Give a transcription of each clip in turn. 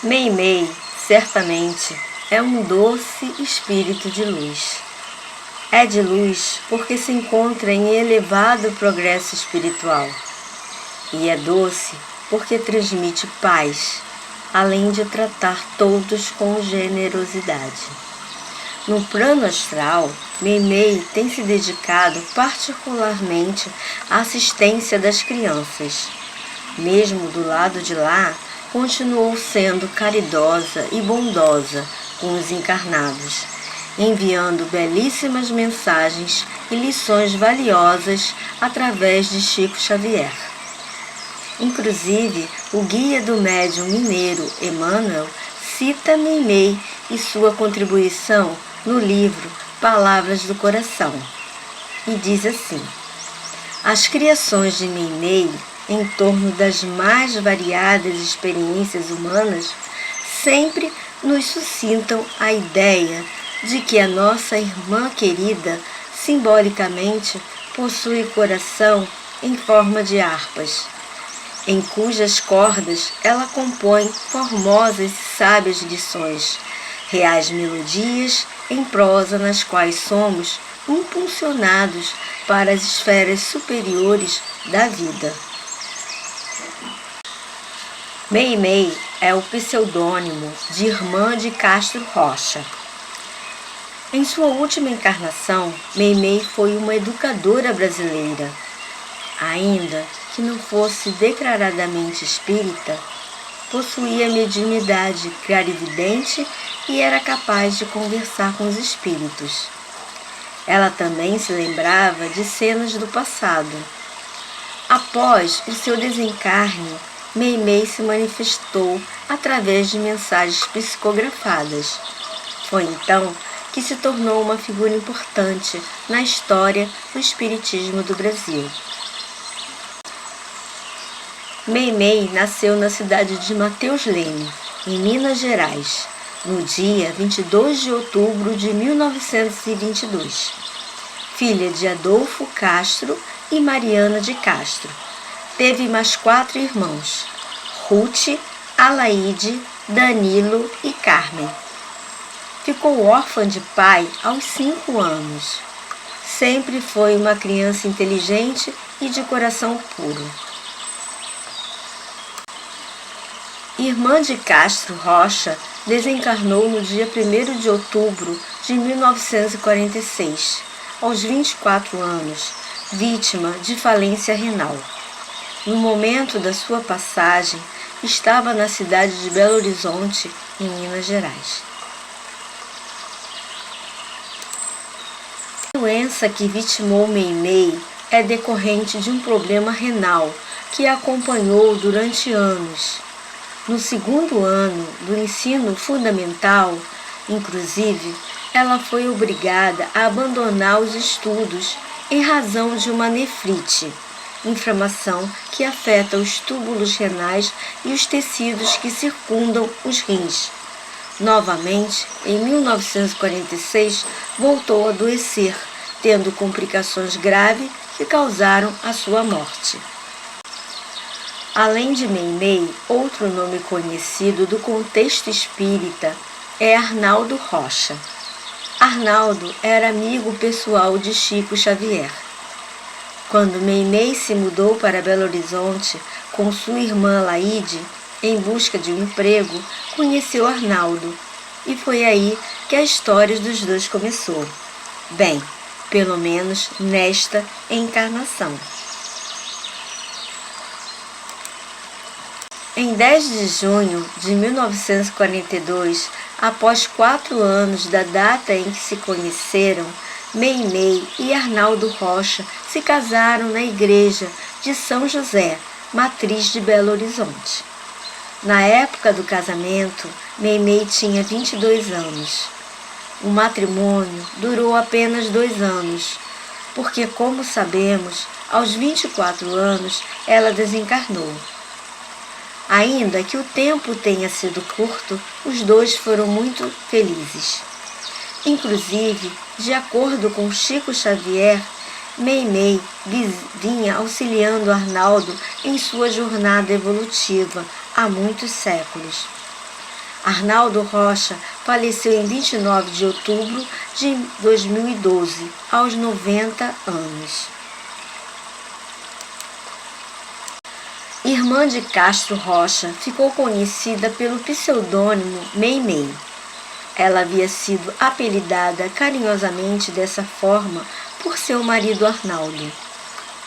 Meimei, certamente, é um doce espírito de luz. É de luz porque se encontra em elevado progresso espiritual. E é doce porque transmite paz, além de tratar todos com generosidade. No plano astral, Meimei tem se dedicado particularmente à assistência das crianças. Mesmo do lado de lá, continuou sendo caridosa e bondosa com os encarnados, enviando belíssimas mensagens e lições valiosas através de Chico Xavier. Inclusive, o guia do médium mineiro Emmanuel cita Meimei e sua contribuição no livro Palavras do Coração, e diz assim: as criações de Meimei em torno das mais variadas experiências humanas sempre nos suscitam a ideia de que a nossa irmã querida simbolicamente possui coração em forma de harpas, em cujas cordas ela compõe formosas e sábias lições, reais melodias em prosa nas quais somos impulsionados para as esferas superiores da vida. Meimei é o pseudônimo de Irmã de Castro Rocha. Em sua última encarnação, Meimei foi uma educadora brasileira. Ainda que não fosse declaradamente espírita, possuía mediunidade clarividente e era capaz de conversar com os espíritos. Ela também se lembrava de cenas do passado. Após o seu desencarne, Meimei se manifestou através de mensagens psicografadas. Foi então que se tornou uma figura importante na história do espiritismo do Brasil. Meimei nasceu na cidade de Mateus Leme, em Minas Gerais, no dia 22 de outubro de 1922. Filha de Adolfo Castro e Mariana de Castro. Teve mais 4 irmãos: Ruth, Alaide, Danilo e Carmen. Ficou órfã de pai aos 5 anos. Sempre foi uma criança inteligente e de coração puro. Irmã de Castro Rocha desencarnou no dia 1º de outubro de 1946, aos 24 anos, vítima de falência renal. No momento da sua passagem, estava na cidade de Belo Horizonte, em Minas Gerais. A doença que vitimou Meimei é decorrente de um problema renal que a acompanhou durante anos. No 2º ano do ensino fundamental, inclusive, ela foi obrigada a abandonar os estudos em razão de uma nefrite, inflamação que afeta os túbulos renais e os tecidos que circundam os rins. Novamente, em 1946, voltou a adoecer, tendo complicações graves que causaram a sua morte. Além de Meimei, outro nome conhecido do contexto espírita é Arnaldo Rocha. Arnaldo era amigo pessoal de Chico Xavier. Quando Meimei se mudou para Belo Horizonte com sua irmã Laide, em busca de um emprego, conheceu Arnaldo, e foi aí que a história dos dois começou. Bem, pelo menos nesta encarnação. Em 10 de junho de 1942, após 4 anos da data em que se conheceram, Meimei e Arnaldo Rocha se casaram na igreja de São José, matriz de Belo Horizonte. Na época do casamento, Meimei tinha 22 anos. O matrimônio durou apenas 2 anos, porque, como sabemos, aos 24 anos ela desencarnou. Ainda que o tempo tenha sido curto, os dois foram muito felizes. Inclusive, de acordo com Chico Xavier, Meimei vinha auxiliando Arnaldo em sua jornada evolutiva há muitos séculos. Arnaldo Rocha faleceu em 29 de outubro de 2012, aos 90 anos. Irmã de Castro Rocha, ficou conhecida pelo pseudônimo Meimei. Ela havia sido apelidada carinhosamente dessa forma por seu marido Arnaldo.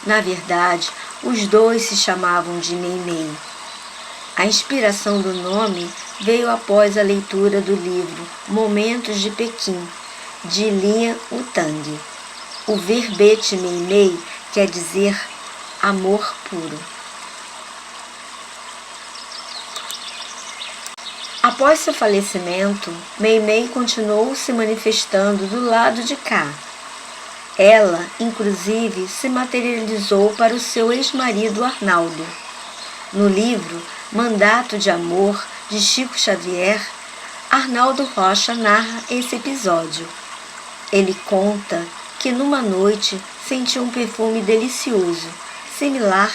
Na verdade, os dois se chamavam de Meimei. A inspiração do nome veio após a leitura do livro Momentos de Pequim, de Lian Wutang. O verbete Meimei quer dizer amor puro. Após seu falecimento, Meimei continuou se manifestando do lado de cá. Ela, inclusive, se materializou para o seu ex-marido Arnaldo. No livro Mandato de Amor, de Chico Xavier, Arnaldo Rocha narra esse episódio. Ele conta que numa noite sentiu um perfume delicioso, similar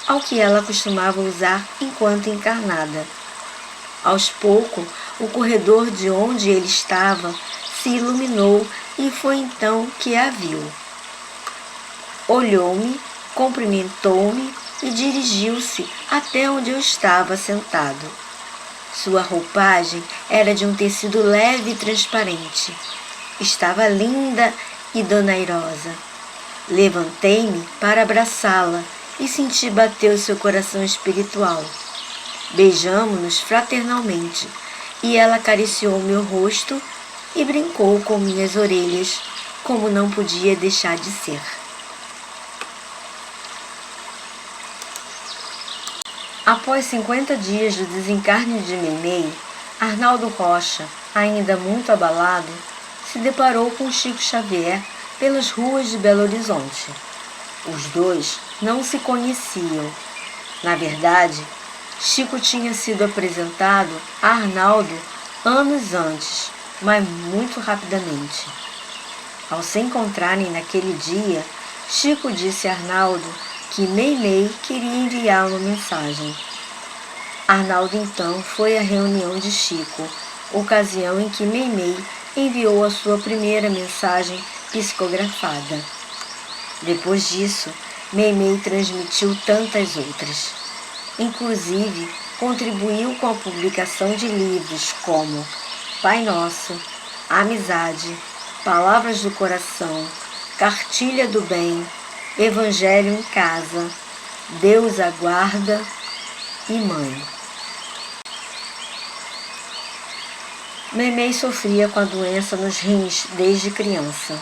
ao que ela costumava usar enquanto encarnada. Aos poucos, o corredor de onde ele estava se iluminou e foi então que a viu. Olhou-me, cumprimentou-me e dirigiu-se até onde eu estava sentado. Sua roupagem era de um tecido leve e transparente. Estava linda e donairosa. Levantei-me para abraçá-la e senti bater o seu coração espiritual. Beijamo-nos fraternalmente e ela acariciou meu rosto e brincou com minhas orelhas, como não podia deixar de ser. Após 50 dias do desencarne de Meimei, Arnaldo Rocha, ainda muito abalado, se deparou com Chico Xavier pelas ruas de Belo Horizonte. Os dois não se conheciam. Na verdade, Chico tinha sido apresentado a Arnaldo anos antes, mas muito rapidamente. Ao se encontrarem naquele dia, Chico disse a Arnaldo que Meimei queria enviar uma mensagem. Arnaldo então foi à reunião de Chico, ocasião em que Meimei enviou a sua primeira mensagem psicografada. Depois disso, Meimei transmitiu tantas outras. Inclusive, contribuiu com a publicação de livros como Pai Nosso, Amizade, Palavras do Coração, Cartilha do Bem, Evangelho em Casa, Deus Aguarda e Mãe. Meimei sofria com a doença nos rins desde criança.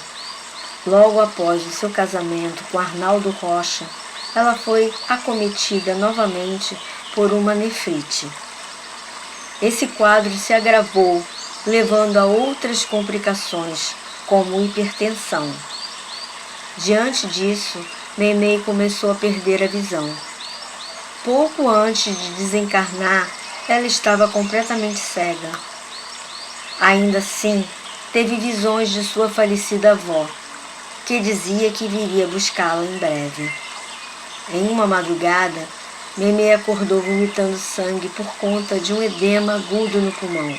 Logo após o seu casamento com Arnaldo Rocha, ela foi acometida novamente por uma nefrite. Esse quadro se agravou, levando a outras complicações, como hipertensão. Diante disso, Meimei começou a perder a visão. Pouco antes de desencarnar, ela estava completamente cega. Ainda assim, teve visões de sua falecida avó, que dizia que viria buscá-la em breve. Em uma madrugada, Meimei acordou vomitando sangue por conta de um edema agudo no pulmão.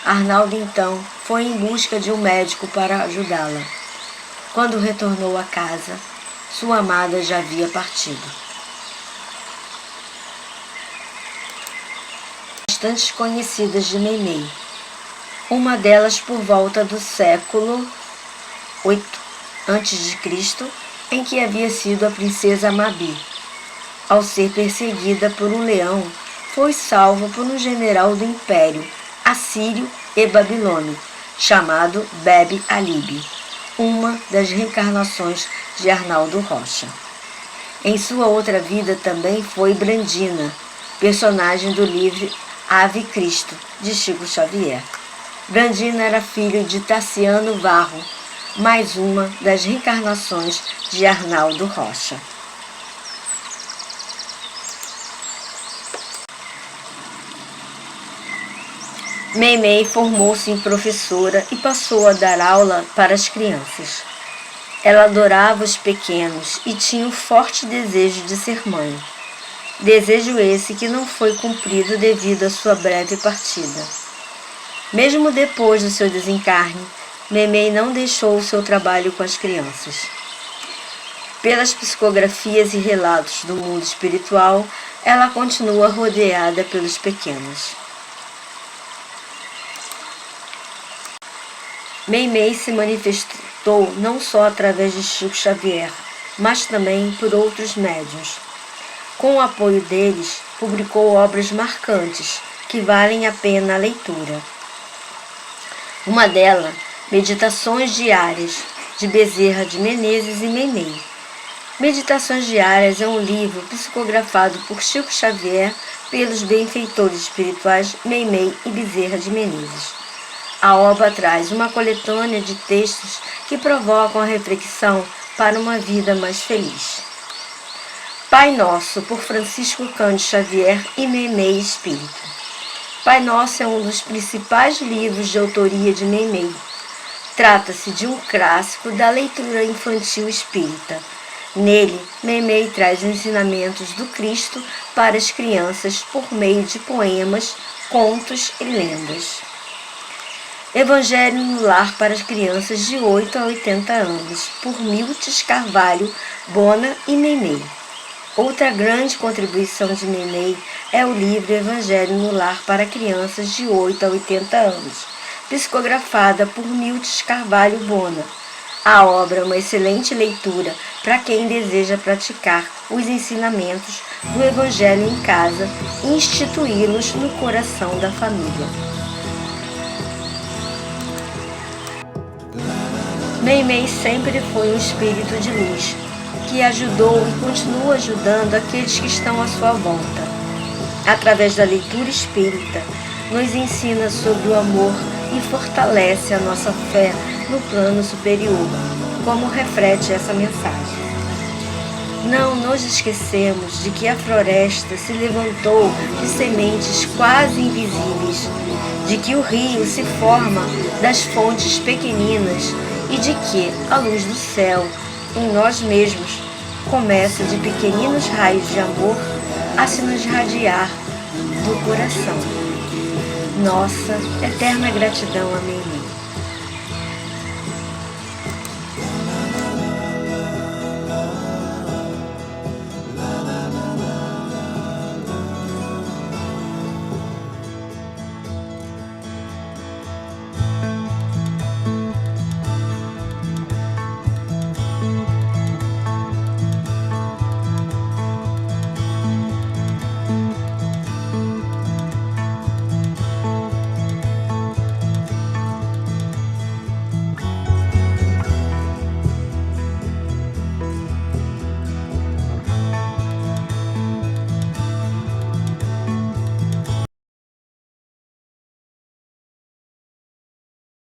Arnaldo então foi em busca de um médico para ajudá-la. Quando retornou à casa, sua amada já havia partido. Bastante conhecidas de Meimei. Uma delas por volta do século VIII a.C., em que havia sido a princesa Mabi. Ao ser perseguida por um leão, foi salva por um general do Império Assírio e Babilônio, chamado Beb-Alib, uma das reencarnações de Arnaldo Rocha. Em sua outra vida também foi Brandina, personagem do livro Ave Cristo, de Chico Xavier. Brandina era filho de Tassiano Varro, mais uma das reencarnações de Arnaldo Rocha. Meimei formou-se em professora e passou a dar aula para as crianças. Ela adorava os pequenos e tinha um forte desejo de ser mãe. Desejo esse que não foi cumprido devido à sua breve partida. Mesmo depois do seu desencarne, Meimei não deixou o seu trabalho com as crianças. Pelas psicografias e relatos do mundo espiritual, ela continua rodeada pelos pequenos. Meimei se manifestou não só através de Chico Xavier, mas também por outros médiuns. Com o apoio deles, publicou obras marcantes que valem a pena a leitura. Uma delas, Meditações Diárias, de Bezerra de Menezes e Meimei. Meditações Diárias é um livro psicografado por Chico Xavier pelos benfeitores espirituais Meimei e Bezerra de Menezes. A obra traz uma coletânea de textos que provocam a reflexão para uma vida mais feliz. Pai Nosso, por Francisco Cândido Xavier e Meimei Espírito. Pai Nosso é um dos principais livros de autoria de Meimei. Trata-se de um clássico da leitura infantil espírita. Nele, Meimei traz ensinamentos do Cristo para as crianças por meio de poemas, contos e lendas. Evangelho no Lar para as crianças de 8 a 80 anos, por Miltes Carvalho, Bona e Meimei. Outra grande contribuição de Meimei é o livro Evangelho no Lar para crianças de 8 a 80 anos, psicografada por Miltes Carvalho Bona. A obra é uma excelente leitura para quem deseja praticar os ensinamentos do Evangelho em casa e instituí-los no coração da família. Meimei sempre foi um espírito de luz, que ajudou e continua ajudando aqueles que estão à sua volta. Através da leitura espírita, nos ensina sobre o amor e fortalece a nossa fé no plano superior, como reflete essa mensagem. Não nos esquecemos de que a floresta se levantou de sementes quase invisíveis, de que o rio se forma das fontes pequeninas e de que a luz do céu, em nós mesmos, começa de pequeninos raios de amor a se nos irradiar do coração. Nossa eterna gratidão a Meimei.